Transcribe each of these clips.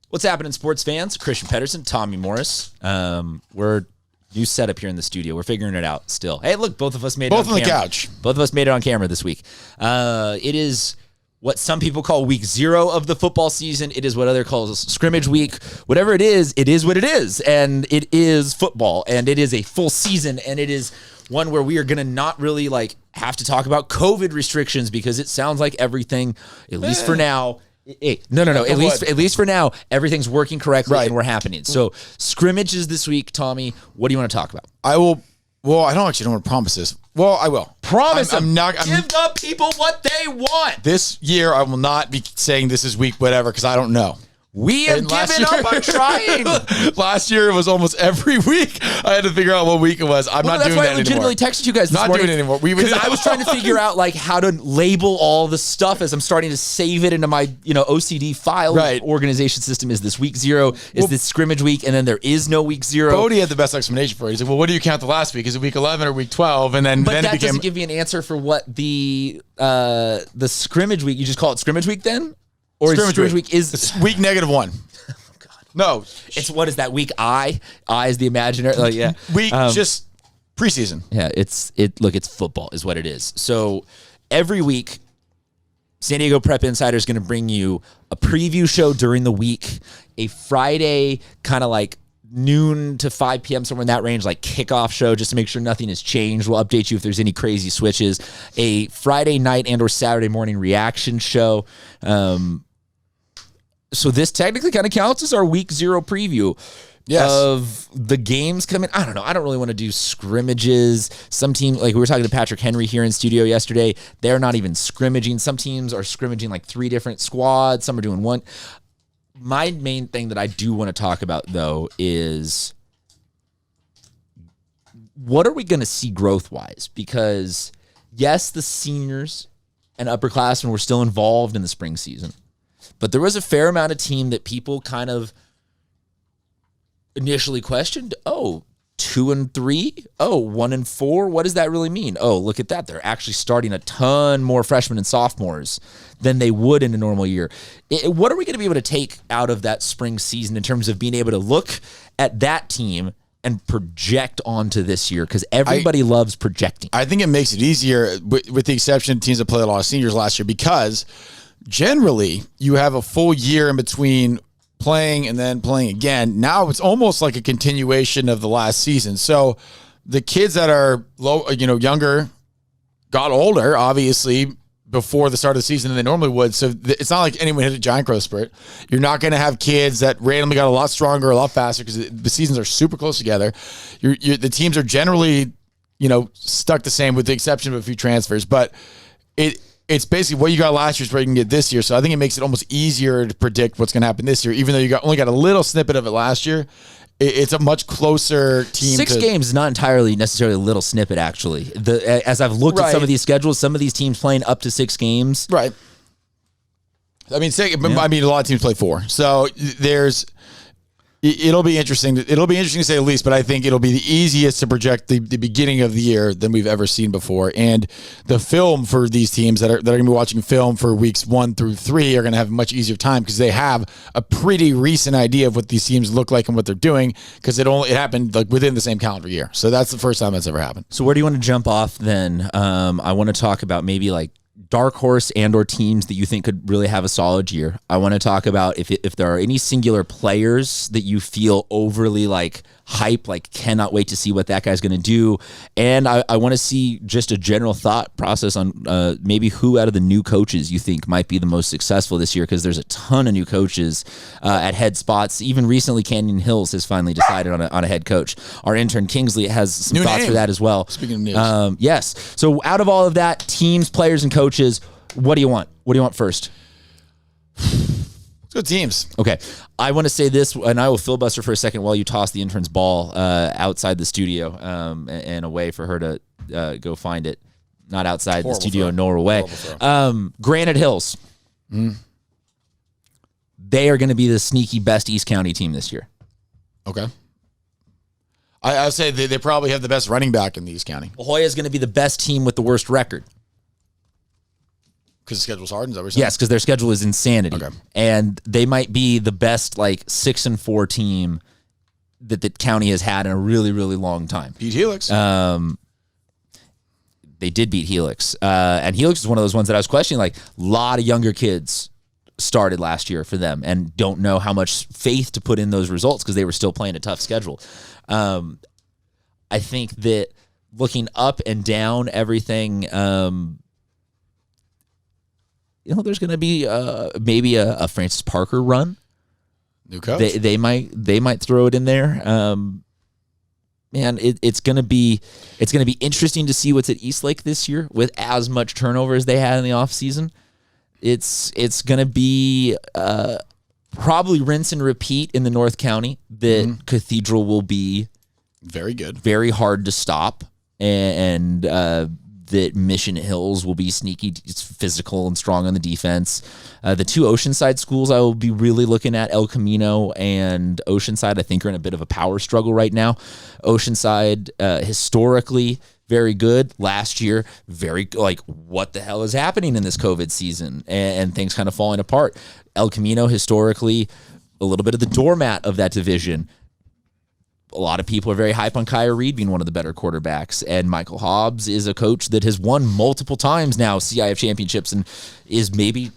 What's happening, sports fans? Christian Pedersen, Tommy Morris. We're new setup here in the studio. We're figuring it out still. Hey, look, both of us made it on camera. Both on the couch. Both of us made it on camera this week. It is what some people call week 0 of the football season. It is what other calls scrimmage week. Whatever it is what it is. And it is football. And it is a full season. And it is one where we are going to not really have to talk about COVID restrictions because it sounds like everything, at least for now. No. At least for now, everything's working correctly and we're happening. So scrimmages this week, Tommy. What do you want to talk about? I will. Well, I don't want to promise this. Well, I will. Promise. I'm not. Give the people what they want. This year, I will not be saying this is week whatever because I don't know. We have given up on trying. Last year, it was almost every week. I had to figure out what week it was. I'm not doing that anymore. That's why I legitimately texted you guys this morning. Not doing it anymore. Because I was trying to figure out how to label all the stuff as I'm starting to save it into my OCD file organization system. Is this week 0? Is this scrimmage week? And then there is no week 0. Bodie had the best explanation for it. He's like, well, what do you count the last week? Is it week 11 or week 12? And then, but that doesn't give me an answer for what the scrimmage week. You just call it scrimmage week then? Or scrimmage week is it's week -1. No, it's what is that week? I is the imaginary. Week just preseason. Yeah, it's football is what it is. So every week, San Diego Prep Insider is going to bring you a preview show during the week, a Friday kind of noon to 5 p.m. somewhere in that range, kickoff show, just to make sure nothing has changed. We'll update you if there's any crazy switches. A Friday night and or Saturday morning reaction show. So this technically kind of counts as our week 0 preview of the games coming. I don't know. I don't really want to do scrimmages. Some team, we were talking to Patrick Henry here in studio yesterday. They're not even scrimmaging. Some teams are scrimmaging 3 different squads. Some are doing 1. My main thing that I do want to talk about, though, is what are we going to see growth-wise? Because, yes, the seniors and upperclassmen were still involved in the spring season. But there was a fair amount of team that people kind of initially questioned. 2-3. 1-4. What does that really mean? Look at that. They're actually starting a ton more freshmen and sophomores than they would in a normal year. What are we going to be able to take out of that spring season in terms of being able to look at that team and project onto this year? Because everybody loves projecting. I think it makes it easier with the exception of teams that played a lot of seniors last year because generally, you have a full year in between playing and then playing again. Now it's almost like a continuation of the last season. So the kids that are younger got older, obviously, before the start of the season than they normally would. So it's not like anyone hit a giant growth spurt. You're not going to have kids that randomly got a lot stronger, a lot faster because the seasons are super close together. The teams are generally, stuck the same with the exception of a few transfers. But it's basically what you got last year is what you can get this year. So I think it makes it almost easier to predict what's going to happen this year, even though you only got a little snippet of it last year. It's a much closer team. 6 games is not entirely necessarily a little snippet, actually. As I've looked at some of these schedules, some of these teams playing up to 6 games. Right. I mean, a lot of teams play 4. So it'll be interesting. It'll be interesting to say the least, but I think it'll be the easiest to project the beginning of the year than we've ever seen before. And the film for these teams that are going to be watching film for weeks 1 through 3 are going to have a much easier time because they have a pretty recent idea of what these teams look like and what they're doing because it happened within the same calendar year. So that's the first time that's ever happened. So where do you want to jump off then? I want to talk about maybe dark horse and or teams that you think could really have a solid year. I want to talk about if there are any singular players that you feel overly hype, cannot wait to see what that guy's going to do. And I want to see just a general thought process on maybe who out of the new coaches you think might be the most successful this year because there's a ton of new coaches at head spots. Even recently, Canyon Hills has finally decided on a head coach. Our intern Kingsley has some thoughts for that as well. Speaking of news. Yes. So out of all of that, teams, players, and coaches, what do you want? What do you want first? Let's go teams. Okay. I want to say this, and I will filibuster for a second while you toss the intern's ball outside the studio and away for her to go find it. Not outside the studio, nor away. Granite Hills. They are going to be the sneaky best East County team this year. Okay. I would say they probably have the best running back in the East County. La Jolla is going to be the best team with the worst record. Because the schedule's hard, is that what you're saying? Yes, because their schedule is insanity. Okay. And they might be the best, like, 6-4 team that the county has had in a really, really long time. Beat Helix. They did beat Helix. And Helix is one of those ones that I was questioning, like, a lot of younger kids started last year for them and don't know how much faith to put in those results because they were still playing a tough schedule. I think that looking up and down everything, there's going to be maybe a Francis Parker run. New coach. They might throw it in there. Man, it's gonna be interesting to see what's at Eastlake this year with as much turnover as they had in the offseason. It's gonna be probably rinse and repeat in the North County. That Cathedral will be very good, very hard to stop, and that Mission Hills will be sneaky, physical, and strong on the defense. The two Oceanside schools I will be really looking at, El Camino and Oceanside, I think are in a bit of a power struggle right now. Oceanside, historically, very good. Last year, very, like, what the hell is happening in this COVID season? And things kind of falling apart. El Camino, historically, a little bit of the doormat of that division. A lot of people are very hype on Kyer Reed being one of the better quarterbacks, and Michael Hobbs is a coach that has won multiple times now CIF championships and is maybe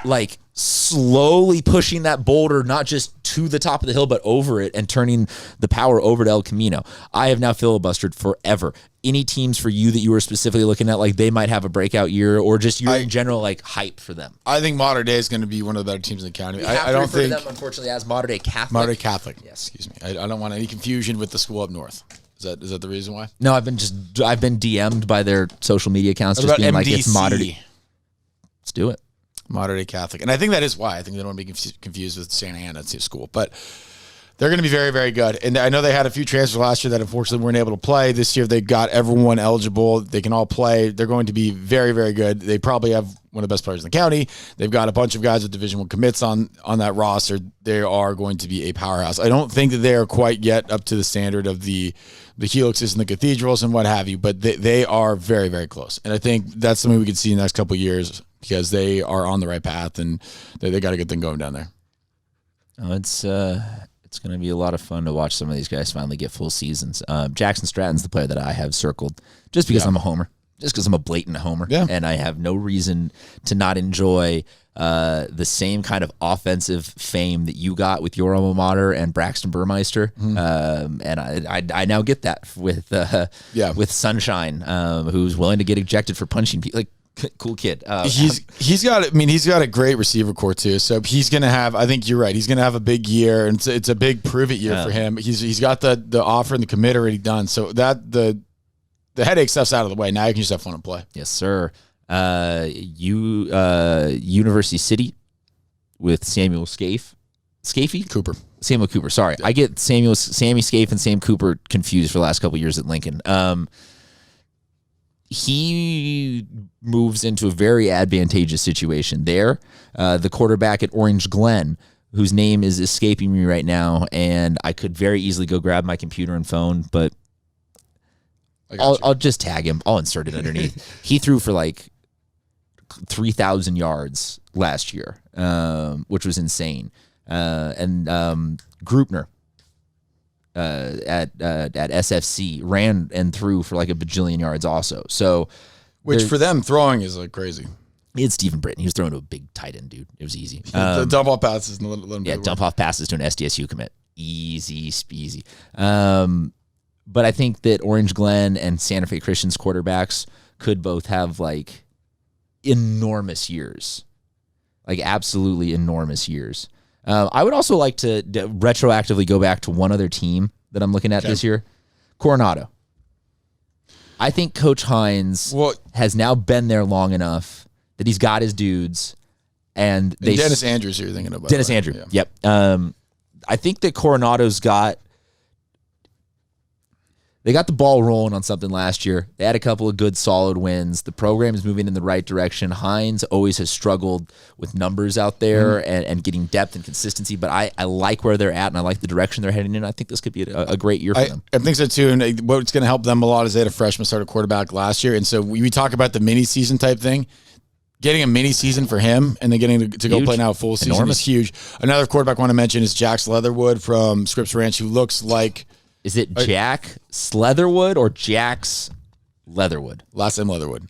like slowly pushing that boulder not just to the top of the hill but over it and turning the power over to El Camino. I have now filibustered forever. Any teams for you that you were specifically looking at, like they might have a breakout year, or just you're in general like hype for them? I think Modern Day is going to be one of the better teams in the county. I don't think them, unfortunately, as Modern Day Catholic. Modern Day Catholic. Yes, excuse me. I don't want any confusion with the school up north. Is that the reason why? No, I've been DM'd by their social media accounts just being MDC? Like it's Modern Day. Let's do it. Modern Day Catholic. And I think that is why. I think they don't want to be confused with Santa Ana School. But they're going to be very, very good. And I know they had a few transfers last year that unfortunately weren't able to play. This year they got everyone eligible. They can all play. They're going to be very, very good. They probably have one of the best players in the county. They've got a bunch of guys with Division I commits on that roster. They are going to be a powerhouse. I don't think that they are quite yet up to the standard of the Helixes and the Cathedrals and what have you, but they are very, very close. And I think that's something we could see in the next couple of years because they are on the right path and they got a good thing going down there. Oh, it's going to be a lot of fun to watch some of these guys finally get full seasons. Jackson Stratton's the player that I have circled just because I'm a homer, just because I'm a blatant homer, and I have no reason to not enjoy the same kind of offensive fame that you got with your alma mater and Braxton Burmeister. And I now get that with Sunshine, who's willing to get ejected for punching people. Like, cool kid. He's got a great receiver core too. So he's gonna have. I think you're right. He's gonna have a big year, and it's a big prove it year for him. He's got the offer and the commit already done. So that the headache stuff's out of the way. Now you can just have fun and play. Yes, sir. University City with Samuel Cooper. Samuel Cooper. Sorry, I get Sammy Scaife and Sam Cooper confused for the last couple of years at Lincoln. He moves into a very advantageous situation there. The quarterback at Orange Glen, whose name is escaping me right now, and I could very easily go grab my computer and phone, but I'll just tag him. I'll insert it underneath. He threw for like 3,000 yards last year, which was insane. And Grupner at SFC ran and threw for like a bajillion yards also. So, which for them throwing is like crazy. It's Stephen Britton. He was throwing to a big tight end dude. It was easy. The dump off passes. Dump off passes to an SDSU commit. Easy speasy. But I think that Orange Glen and Santa Fe Christian's quarterbacks could both have like enormous years, like absolutely enormous years. I would also like to retroactively go back to one other team that I'm looking at this year, Coronado. I think Coach Hines has now been there long enough that he's got his dudes, and Dennis Andrews you're thinking about. Dennis Andrews, yep. I think that Coronado's got the ball rolling on something last year. They had a couple of good, solid wins. The program is moving in the right direction. Hines always has struggled with numbers out there and getting depth and consistency, but I like where they're at, and I like the direction they're heading in. I think this could be a great year for them. I think so, too, and what's going to help them a lot is they had a freshman start a quarterback last year, and so we talk about the mini-season type thing. getting a mini season for him and then getting to go play now a full season is huge. Another quarterback I want to mention is Jax Leatherwood from Scripps Ranch, who looks like... Is it Jax Leatherwood or Jax Leatherwood? Last name Leatherwood.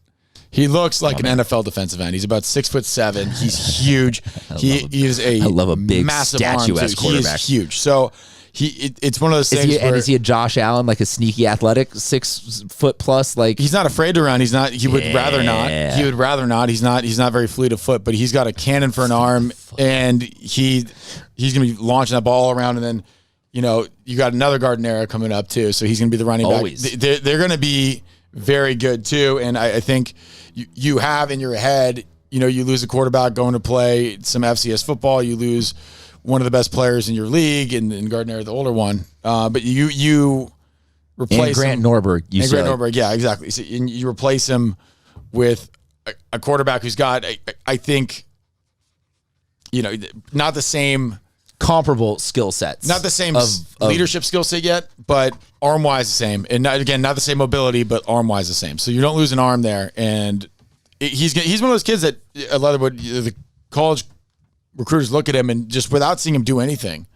He looks like an NFL defensive end. He's about 6'7". He's huge. He is a big massive statuesque quarterback. He is huge. So it's one of those things. And is he a Josh Allen, like a sneaky athletic 6 foot plus? Like he's not afraid to run. He's not. He would rather not. He would rather not. He's not very fleet of foot, but he's got a cannon for an arm, and he's gonna be launching that ball around, and then you got another Gardnera coming up too, so he's gonna be the running back. They're gonna be very good too, and I think you have in your head, you lose a quarterback going to play some FCS football, you lose one of the best players in your league, and Gardner, the older one, but you replace Grant Norberg. Norberg, yeah, exactly. So, and you replace him with a quarterback who's got, I think, not the same. Comparable skill sets. Not the same leadership skill set yet, but arm-wise the same. And not the same mobility, but arm-wise the same. So you don't lose an arm there. And he's one of those kids that Leatherwood, the college recruiters look at him and just without seeing him do anything,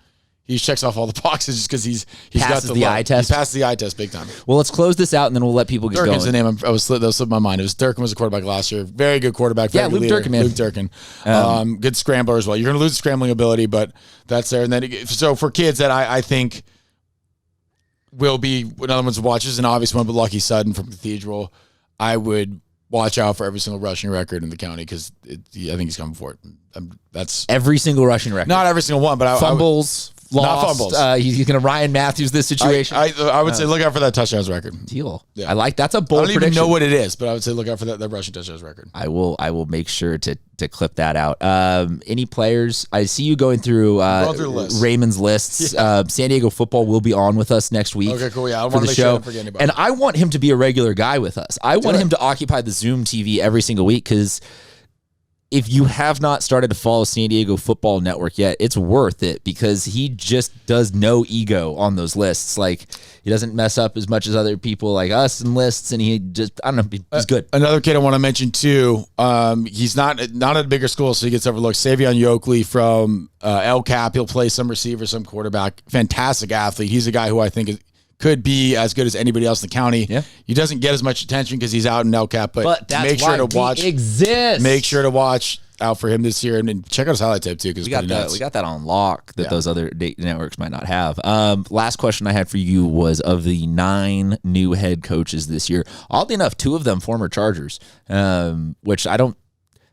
he checks off all the boxes just because he's got the eye test. He passed the eye test big time. Well, let's close this out and then we'll let people get going. Durkin's the name. That was slipping my mind. It was Durkin was a quarterback last year. Very good quarterback. Very good Luke leader. Durkin, man. Luke Durkin. Good scrambler as well. You're going to lose the scrambling ability, but that's there. And then so for kids that I think will be another one's watches, an obvious one, but Lucky Sutton from Cathedral, I would watch out for every single rushing record in the county because I think he's coming for it. That's every single rushing record. Not every single one, but fumbles. Lost. Not fumbles. He's going to Ryan Matthews this situation. I would say look out for that touchdowns record. Deal. Yeah. I like that's a bold prediction. I don't even know what it is, but I would say look out for that rushing touchdowns record. I will make sure to clip that out. Any players? I see you going through Raymond's lists. Yeah. San Diego football will be on with us next week. Okay, cool. Yeah, I want to make sure I don't forget anybody. And I want him to be a regular guy with us. I want him to occupy the Zoom TV every single week because if you have not started to follow San Diego Football Network yet, it's worth it because he just does no ego on those lists. Like he doesn't mess up as much as other people like us in lists, and he just I don't know, he's good. Another kid I want to mention too. He's not at a bigger school, so he gets overlooked. Savion Yoakley from El Cap. He'll play some receiver, some quarterback. Fantastic athlete. He's a guy who I think could be as good as anybody else in the county. Yeah. He doesn't get as much attention because he's out in El Cap, but that's make sure to watch. He exists. Make sure to watch out for him this year and check out his highlight tape too because we got that on lock that those other networks might not have. Last question I had for you was of the 9 new head coaches this year. Oddly enough, 2 of them former Chargers, which I don't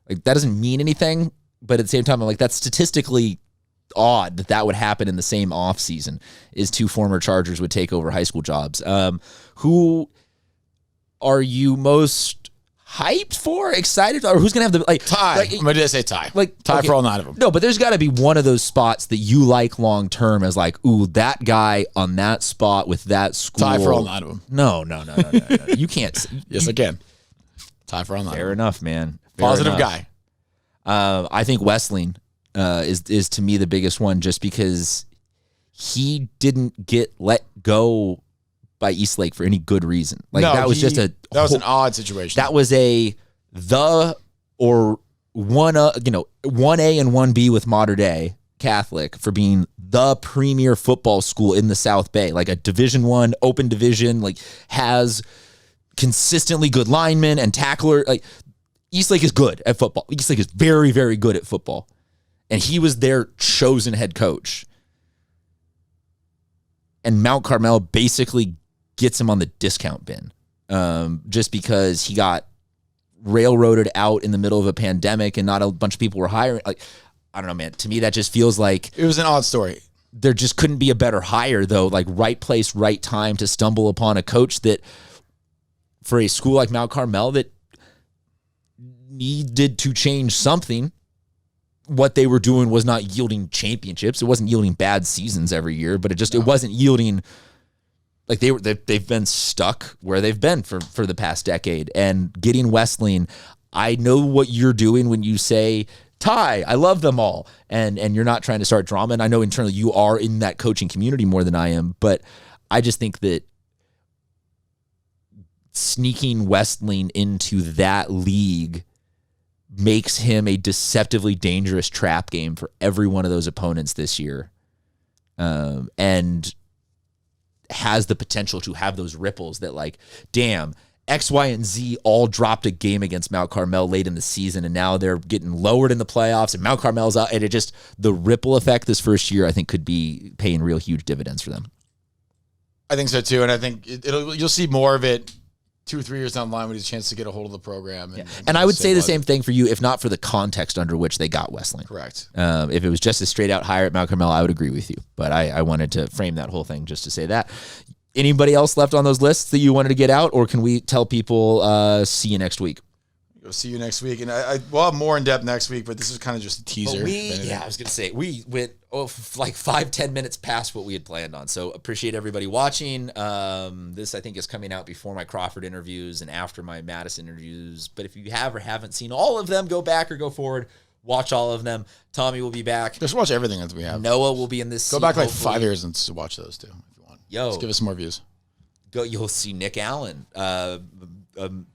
like. That doesn't mean anything, but at the same time, I'm like that's statistically odd that would happen in the same off season is 2 former Chargers would take over high school jobs. Who are you most hyped for, excited, or who's gonna have the tie? Like, I'm gonna say tie. Tie for all 9 of them. No, but there's got to be one of those spots that you like long term as like, ooh, that guy on that spot with that school. Tie for all 9 of them. No. You can't. Yes, I can. Tie for all 9. Fair enough, man. Positive guy. I think Wesleyan is to me the biggest one just because he didn't get let go by Eastlake for any good reason. Like that was an odd situation. That was one one A and 1B with Mater Dei Catholic for being the premier football school in the South Bay, like a Division I open division, like has consistently good linemen and tackler. Like Eastlake is good at football. Eastlake is very, very good at football. And he was their chosen head coach. And Mount Carmel basically gets him on the discount bin just because he got railroaded out in the middle of a pandemic and not a bunch of people were hiring. Like, I don't know, man. To me, that just feels like it was an odd story. There just couldn't be a better hire, though. Like, right place, right time to stumble upon a coach that, for a school like Mount Carmel that needed to change something, what they were doing was not yielding championships. It wasn't yielding bad seasons every year, but it wasn't yielding. Like they've been stuck where they've been for the past decade. And getting Wesleyan, I know what you're doing when you say tie. I love them all, and you're not trying to start drama. And I know internally you are in that coaching community more than I am, but I just think that sneaking Wesleyan into that league makes him a deceptively dangerous trap game for every one of those opponents this year. And has the potential to have those ripples that, like, damn, X, Y, and Z all dropped a game against Mount Carmel late in the season, and now they're getting lowered in the playoffs, and Mount Carmel's out, and it just, the ripple effect this first year, I think, could be paying real huge dividends for them. I think so too, and I think you'll see more of it 2 or 3 years down the line when he has a chance to get a hold of the program. And I would say the same thing for you, if not for the context under which they got Wesleyan. Correct. If it was just a straight out hire at Mount Carmel, I would agree with you. But I wanted to frame that whole thing just to say that. Anybody else left on those lists that you wanted to get out, or can we tell people see you next week? We'll see you next week, and we'll have more in depth next week. But this is kind of just a teaser. I was gonna say we went like 5-10 minutes past what we had planned on. So appreciate everybody watching. This I think is coming out before my Crawford interviews and after my Madison interviews. But if you have or haven't seen all of them, go back or go forward. Watch all of them. Tommy will be back. Just watch everything that we have. Noah will be in this. Go back like 5 years and watch those too if you want. Yo, just give us some more views. You'll see Nick Allen, a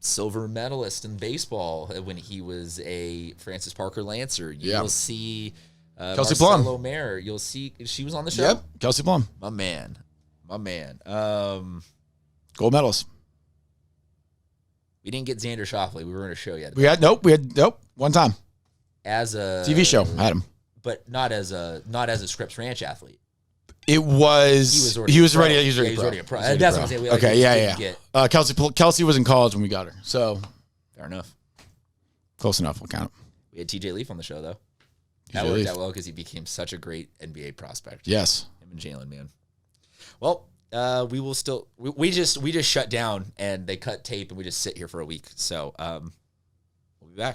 silver medalist in baseball when he was a Francis Parker Lancer. You'll see Kelsey Plum. O'Mare. You'll see she was on the show. Yep, Kelsey Plum. My man. Gold medalist. We didn't get Xander Schauffele. We weren't a show yet. We had nope. One time as a TV show. I had him, but not as a Scripps Ranch athlete. It was he was already a pro. That's what I'm saying. Okay, yeah. Kelsey was in college when we got her, so fair enough. Close enough. We'll count it. We had TJ Leaf on the show though. That worked out well because he became such a great NBA prospect. Yes, him and Jalen, man. Well, we will still we just shut down and they cut tape and we just sit here for a week. So we'll be back.